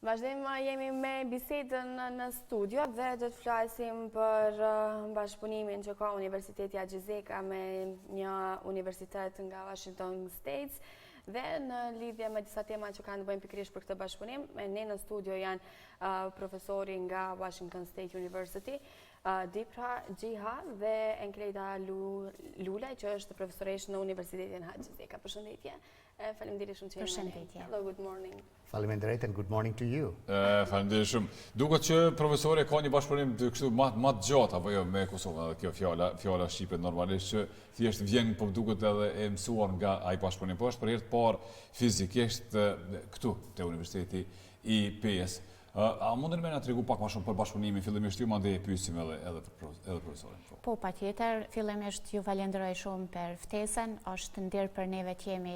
Vazhdojmë jemi me bisedën në studio dhe do të flasim për bashkëpunimin që ka Universiteti Gjha me një universitet nga Washington States dhe në lidhje me disa tema që kanë të bëjnë pikërisht për këtë bashkëpunim. Ne në studio janë profesori nga Washington State University, Dipra Jha dhe Enkeleda Lulaj, që është profesoresh në Universitetin Gjha. Përshëndetje. Faleminderit shumë që jeni. Përshëndetje. Hello, good morning. Faleminderit and good morning to you. Faleminderit shumë. Duket që profesori ka një bashkëpunim të kështu më të gjatë apo jo me Kosovën, edhe kjo fjala shqipe normalisht që thjesht vjen po duket edhe e mësuar nga ai bashkëpunim. Po është për herë të parë fizikisht këtu te Universiteti i PS. A mundeni më na tregu pak më shumë për bashkëpunimin? Fillimisht ju mandej e pyesim edhe profesorin. Po, patjetër, fillimisht ju falenderoj shumë për ftesën. Është ndirë për neve të jemi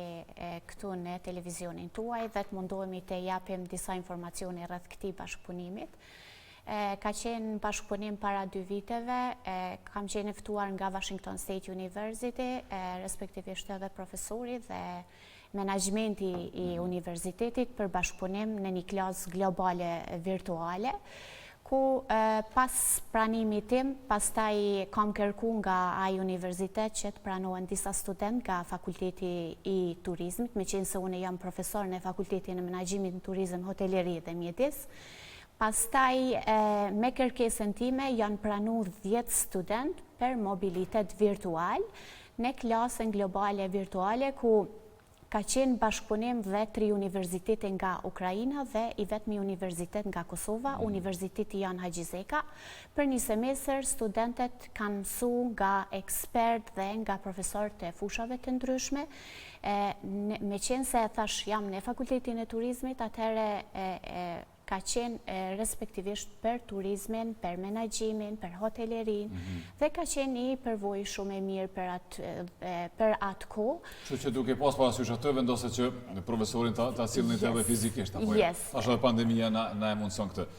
këtu në televizionin tuaj dhe të mundohemi të japim disa informacione rreth këtij bashkëpunimit. Ka qenë bashkëpunim para 2 viteve, kam qenë ftuar nga Washington State University, respektivisht edhe profesori dhe menaxhimenti i universitetit për bashkëpunim në një klasë globale virtuale, ku pas pranimit tim, pastaj kam kërku nga ai universitet që të pranohen disa student nga Fakulteti i Turizmit, me qenë se unë jam profesor në Fakultetin e Menaxhimit në Turizëm, Hotelleri dhe Mjedis. Pastaj me kërkesën time janë pranuar 10 student për mobilitet virtual në klasën globale virtuale, ku ka qenë bashkëpunim dhe 3 universitete nga Ukraina dhe i vetmi universitet nga Kosova, Universiteti Gjha. Për një semestër, studentët kanë mësu nga ekspert dhe nga profesor të fushave të ndryshme. Me qenë se thash jam në Fakultetin e Turizmit, atëherë ka qenë respektivisht për turizmin, për menaxhimin, për hotelerin, dhe ka qenë një përvojë shumë e mirë për atë kohë. Kështu që duke pas parasysh atë vendoset që profesorin ta sillni edhe fizikisht apo jo? Tash edhe pandemia na e mundson këtë.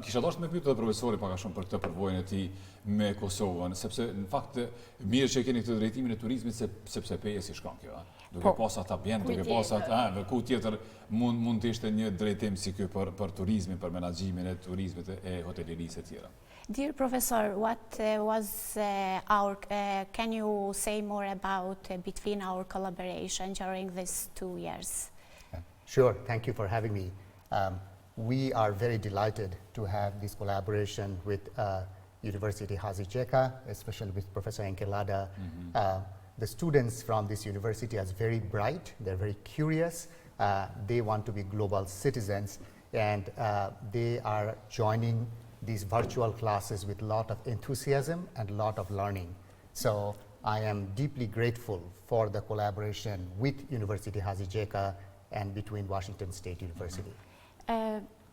Kisha dashur me pyet edhe profesorin pak a shumë për këtë përvojën e tij me Kosovën, sepse në fakt mirë që keni këtë drejtimin e turizmit sepse peje si shkon kjo, duke pas atë ambient, duke pas atë, ku tjetër mund të ishte një drejtim si ky për turizmin, për menaxhimin e turizmit e hotelerisë e tjera. Dear Professor, what can you say more about between our collaboration during these 2 years? Sure, thank you for having me. We are very delighted to have this collaboration with University Gjha, especially with Professor Enkeleda. The students from this university are very bright, they're very curious, they want to be global citizens, and they are joining these virtual classes with a lot of enthusiasm and a lot of learning. So I am deeply grateful for the collaboration with University Gjha and between Washington State University.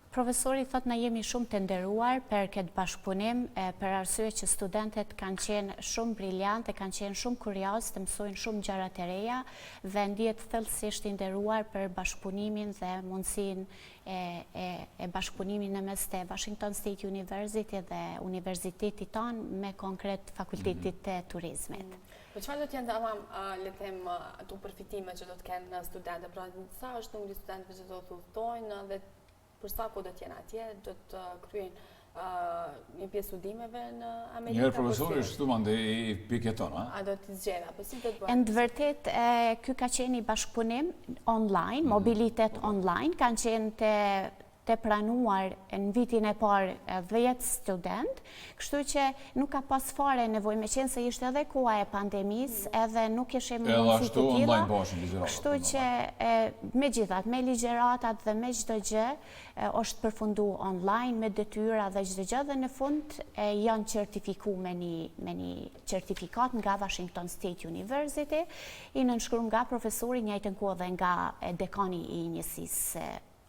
Profesori thot na jemi shumë të nderuar për këtë bashkëpunim, për arsye që studentët kanë qenë shumë briljantë, kanë qenë shumë kurioz të mësojnë shumë gjëra të reja dhe ndihet thellësisht i nderuar për bashkëpunimin dhe mundësinë e bashkëpunimit në mes të Washington State University dhe universitetit tonë me konkret Fakultetit të Turizmit. Po çfarë do të jenë le të them ato përfitime që do të kenë studentët? Pra sa është numri i studentëve që do të udhtojnë dhe për sa kohë do të jenë atje, do të kryejnë një pjesë studimeve në Amerikë? Njëherë profesori është këtu mandej i piketon, a? A do të zgjedh apo si do të bëhet? Në vërtet, ky ka qenë i bashkëpunim online, mobilitet online, kanë qenë të pranuar në vitin e parë 10 student, kështu që nuk ka pas fare nevojë, me qenë se ishte edhe koha e pandemisë, edhe nuk ishte mundësi të tilla. Kështu që megjithatë, me ligjëratat dhe me çdo gjë është përfunduar online me detyra dhe çdo gjë, dhe në fund janë certifikuar me një certifikat nga Washington State University, i nënshkruar nga profesori, njëjtën kohë dhe nga dekani i njësisë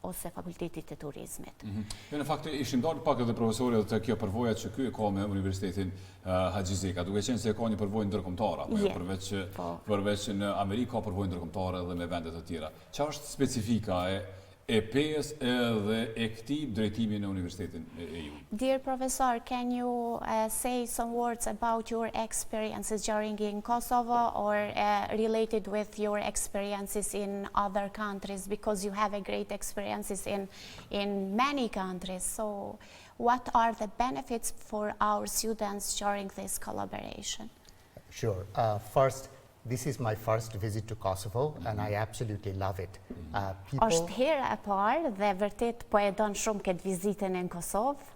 ose Fakultetit të Turizmit. Në fakt ishim dalë pak edhe profesori të kjo përvoja që ky e ka me Universitetin Gjha, duke qenë se ka një përvojë ndërkombëtare, apo jo, përveç në Amerikë ka përvojë ndërkombëtare edhe me vende të tjera. Çfarë është specifika e PES edhe e këtij drejtimi në Universitetin e ju. Dear Professor, can you say some words about your experiences during in Kosovo or related with your experiences in other countries, because you have a great experiences in many countries. So what are the benefits for our students during this collaboration? Sure. First, this is my first visit to Kosovo, and I absolutely love it. Është hera e parë dhe vërtet po e don shumë këtë vizitën në Kosovë.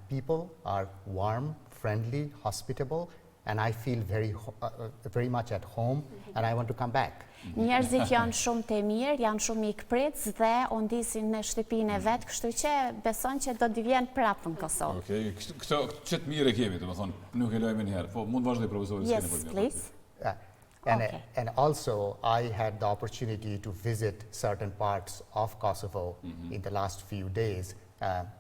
People are warm, friendly, hospitable, and I feel very much at home, and I want to come back. Njerëzit janë shumë të mirë, janë shumë mikpritës dhe u ndisin në shtëpinë e vet, kështu që beson që do të vjen prapë në Kosovë. Okej, këto që të mirë kemi, domethënë, nuk e lajmë një herë. Po mund vazhdoj profesori. Yes, please. And also, I had the opportunity to visit certain parts of Kosovo in the last few days.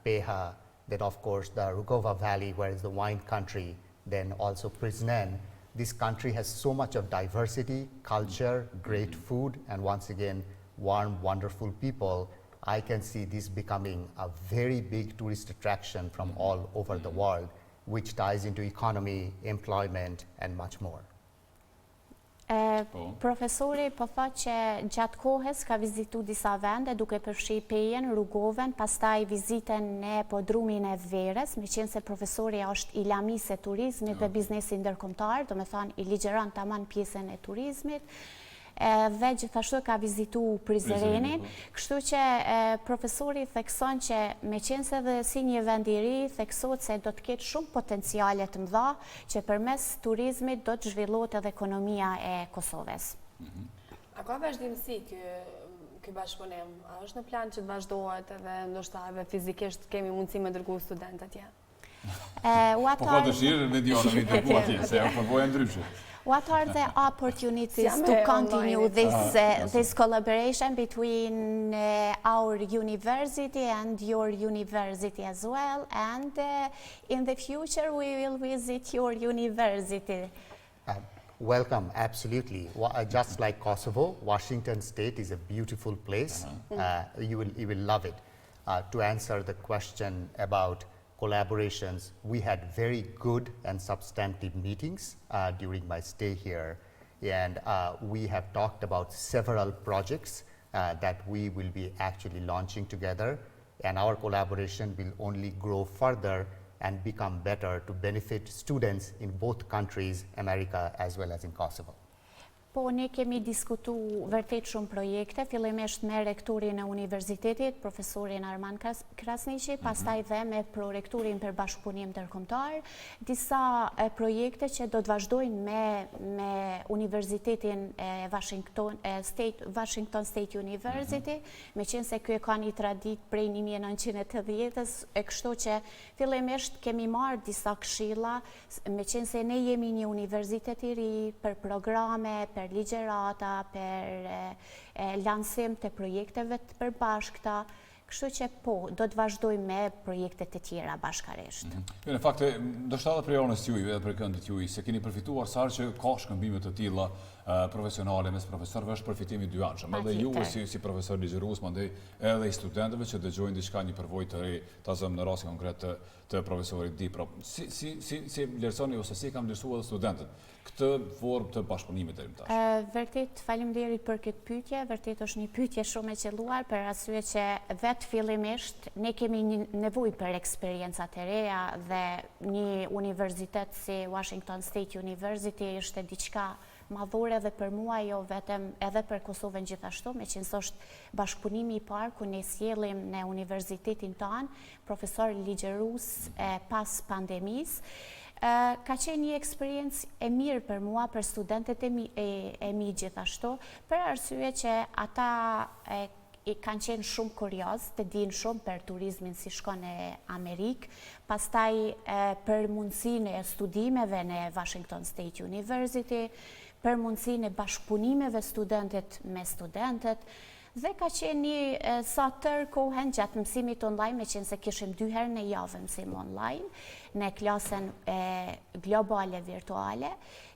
Peha, then of course the Rugova Valley, where is the wine country, then also Prizren. This country has so much of diversity, culture, great food, and once again, warm, wonderful people. I can see this becoming a very big tourist attraction from all over the world, which ties into economy, employment, and much more. Profesori po thotë që gjatë kohës ka vizitu disa vende duke përfshi Pejen, Rugoven, pastaj vizitën në podrumin e Verës, meqense profesori është i lamisë e turizmit dhe biznesi ndërkombëtar, do me thënë i ligjeron tamam pjesën e turizmit, dhe gjithashtu ka vizitu Prizrenin, kështu që profesori thekson që meqense dhe si një vend i ri, theksot se do të ketë shumë potenciale të mëdha që përmes turizmit do të zhvillohet edhe ekonomia e Kosovës. A ka vazhdimsi ky bashkëpunim? A është në plan që të vazhdohet edhe ndoshta edhe fizikisht kemi mundësi me dërgu student atje? Po ka dëshirë me djona me dërgu atje, se e përvoja ndryshe. What are the opportunities to continue this collaboration between our university and your university as well? And in the future, we will visit your university. Welcome, absolutely. Just like Kosovo, Washington State is a beautiful place. You will love it. To answer the question about collaborations, we had very good and substantive meetings during my stay here, and we have talked about several projects that we will be actually launching together, and our collaboration will only grow further and become better to benefit students in both countries, America as well as in Kosovo. Po, ne kemi diskutu vërtet shumë projekte, fillimisht me rektorin e universitetit, profesorin Arman Krasniqi, pastaj dhe me prorektorin për bashkëpunim ndërkombëtar, disa projekte që do të vazhdojnë me Universitetin Washington State University, meqense ky e ka një tradit prej 1980-s, kështu që fillimisht kemi marrë disa këshilla, meqense ne jemi një universitet i ri për programe, për ligjerata, për lansim të projekteve të përbashkëta, kështu që po, do të vazhdoj me projektet e tjera bashkarisht. Në fakt, ndoshta edhe për anës juaj, edhe për këndit juaj, se keni përfituar sa që ka shkëmbime të tilla profesionale mes profesorëve, është përfitimi dyantshëm. Edhe ju si profesor ligjërues, mandej edhe i studentëve që dëgjojnë diçka, një përvojë të re, ta zëm në rastin konkret të profesorit Dipra. Si vlerësoni ose si kam vlerësuar edhe studentët këtë formë të bashkëpunimit deri më tash? Vërtet faleminderit për këtë pyetje, vërtet është një pyetje shumë e qelluar për arsye që vetë fillimisht ne kemi një nevojë për eksperiencat e reja dhe një universitet si Washington State University është diçka madhore dhe për mua, jo vetëm edhe për Kosovën gjithashtu, meqense është bashkëpunimi i parë ku ne sjellim në universitetin tonë profesor ligjërues pas pandemisë. Ka qenë një eksperiencë e mirë për mua, për studentët e mi gjithashtu, për arsye që ata kanë qenë shumë kurioz, të dinë shumë për turizmin si shkon në Amerikë, pastaj për mundësinë e studimeve në Washington State University, për mundësinë e bashkëpunimeve studentët me studentët, dhe ka qenë një sa tërë kohën gjatë mësimit online, meqense kishim 2 herë në javë mësim online, në klasën globale virtuale,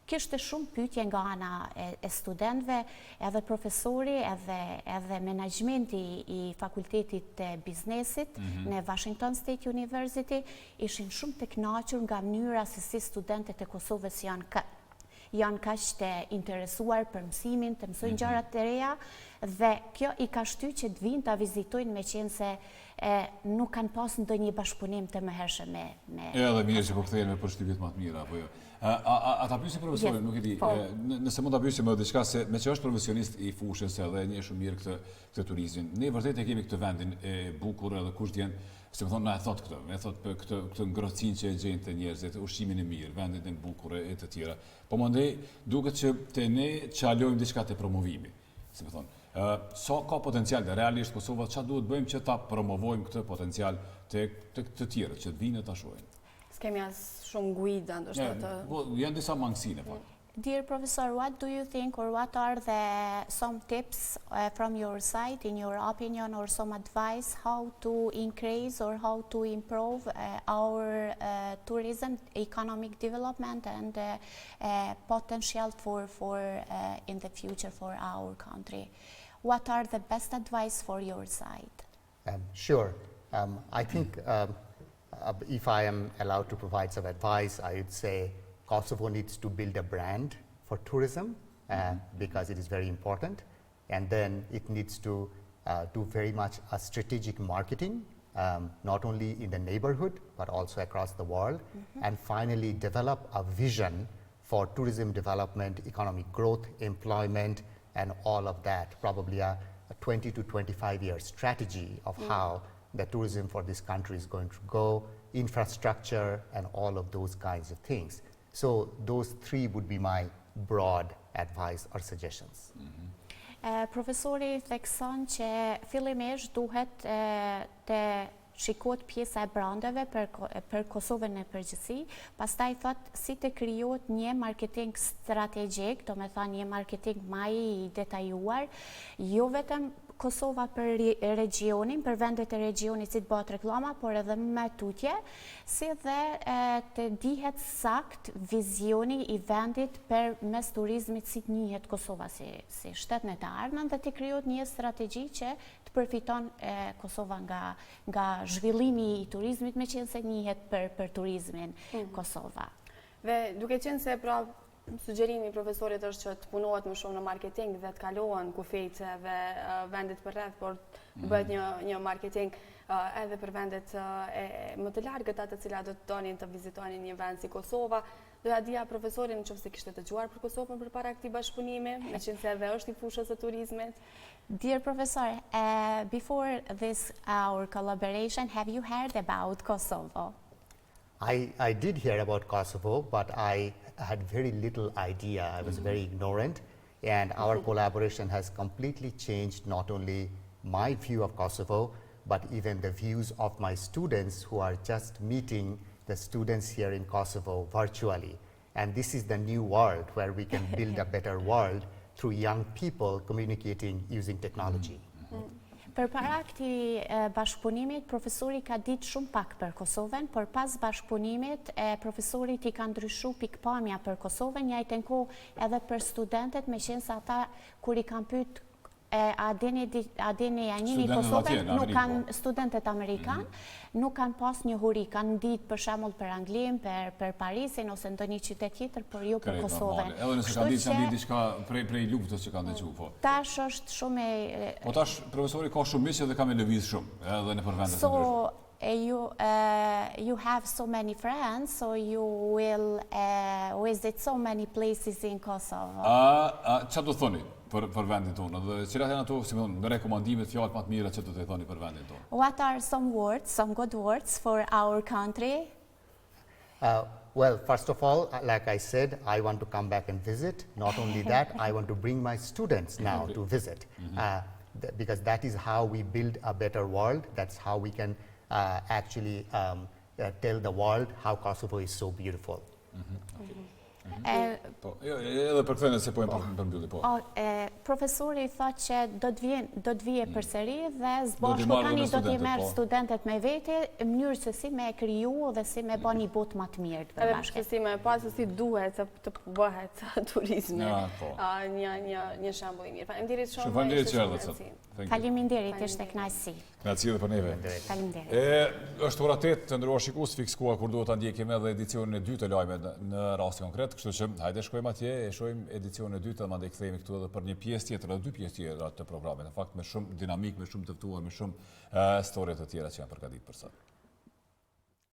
Kishte shumë pyetje nga ana e studentëve, edhe profesori, edhe menaxhmenti i fakultetit të biznesit në Washington State University ishin shumë të kënaqur nga mënyra se si studentët e Kosovës janë kaq të interesuar për mësimin, të mësojnë gjërat të reja, dhe kjo i ka shtyr që të vinë ta vizitojnë, meqense se nuk kanë pas ndonjë bashkëpunim të mëhershëm me. Edhe mirë që po kthehen me përshtypjet më të mira, apo jo. A ta pyesi profesorin, nuk e di, nëse mund ta pyesim edhe diçka, se me që është profesionist i fushës edhe një shumë mirë këtë turizmin. Ne vërtet e kemi këtë vendin e bukur edhe kush vjen, se më thonë na e thot këtë, me thot për këtë ngrohtësinë që e gjejnë të njerëzit, ushqimin e mirë, vendin e bukur e të tjera. Po mandej duket që te ne çalojmë diçka te promovimi, se më thonë. Sa ka potencial dhe realisht Kosova, çfarë duhet bëjmë që ta promovojmë këtë potencial të tjerë, që të vinë ta shohin. S'kemi as shumë guida, ndoshta të. Janë disa mangësi në fakt. Dear Professor, what do you think, or what are some tips from your side, in your opinion, or some advice how to increase or how to improve our tourism, economic development, and potential for in the future for our country? What are the best advice for your side? Sure. I think if I am allowed to provide some advice, I would say Kosovo needs to build a brand for tourism because it is very important, and then it needs to do very much a strategic marketing, not only in the neighborhood but also across the world, and finally develop a vision for tourism development, economic growth, employment, and all of that, probably a 20 to 25 year strategy of how the tourism for this country is going to go, infrastructure, and all of those kinds of things. So those three would be my broad advice or suggestions. Profesori thekson që fillimisht duhet të shikohet pjesa e brandeve për Kosovën në përgjithësi, pastaj thot si të krijohet një marketing strategjik, do me thënë një marketing më i detajuar, jo vetëm Kosova për regionin, për vendet e regionit si të bëhet reklama, por edhe me tutje, si dhe të dihet sakt vizioni i vendit për mes turizmit si të njihet Kosova si shtet në të ardhmen, dhe të krijohet një strategji që të përfiton Kosova nga zhvillimi i turizmit, me qenë se njihet për turizmin Kosova. Dhe duke qenë se pra sugjerimi i profesorit është që të punohet më shumë në marketing dhe të kalohen kufejtë dhe vendet për rreth, por të bëhet një marketing edhe për vendet më të largët, ato të cilat do të donin të vizitonin një vend si Kosova. Doja dija profesorin nëse kishte dëgjuar për Kosovën përpara këtij bashkëpunimi, meqense edhe është i fushës së turizmit. Dear Professor, before this our collaboration, have you heard about Kosovo? I did hear about Kosovo, but I had very little idea. I was very ignorant, and our collaboration has completely changed not only my view of Kosovo, but even the views of my students who are just meeting the students here in Kosovo virtually. And this is the new world where we can build a better world through young people communicating using technology. Përpara këtij bashkëpunimit, profesori ka ditë shumë pak për Kosovën, por pas bashkëpunimit, profesorit i ka ndryshuar pikpamja për Kosovën, njëjtën kohë edhe për studentët, meqense ata kur i kanë pyet a dini janini Kosovën, nuk kanë studentët amerikan, nuk kanë pas njohuri, kanë ditë për shembull për Anglinë, për Parisin ose ndonjë qytet tjetër, por jo për Kosovën. Edhe nëse kanë ditë diçka prej luftës që kanë dëgjuar, po. Tash është shumë Po tash profesori ka shumë miq dhe ka me lëviz shumë, edhe në përvendet e ndryshme. You have so many friends, so you will visit so many places in Kosovo. Çfarë do thoni për vendin tonë? Dhe cilat janë ato, si më thonë, rekomandimet, fjalët më të mira që do të thoni për vendin tonë? What are some words, some good words for our country? Well, first of all, like I said, I want to come back and visit. Not only that, I want to bring my students now to visit, because that is how we build a better world. That's how we can actually tell the world how Kosovo is so beautiful. Edhe për këthejnë se po e përmbylli, po. Profesori tha që do të vije përsëri dhe zbashku tani do t'i merë studentet me vete në mënyrë se si me kriju dhe si me ba një botë më të mirë të bashkët. Edhe si me pasë si duhet të bëhet turizmi. Një shembull i mirë. Faleminderit shumë. Faleminderit që erdhët sot. Faleminderit, ishte kënaqësi. Kënaqësi edhe për neve. Faleminderit. Është ora 8 të ndëruar shikues, fikskua kur duhet ta ndjekim edhe edicionin e dytë të lajmeve në rast konkret, kështu që hajde shkojmë atje, e shohim edicionin e dytë dhe mandej kthehemi këtu edhe për një pjesë tjetër, edhe dy pjesë tjera të programit. Në fakt me shumë dinamik, me shumë të ftuar, me shumë storie të tjera që janë përgatitur për sot.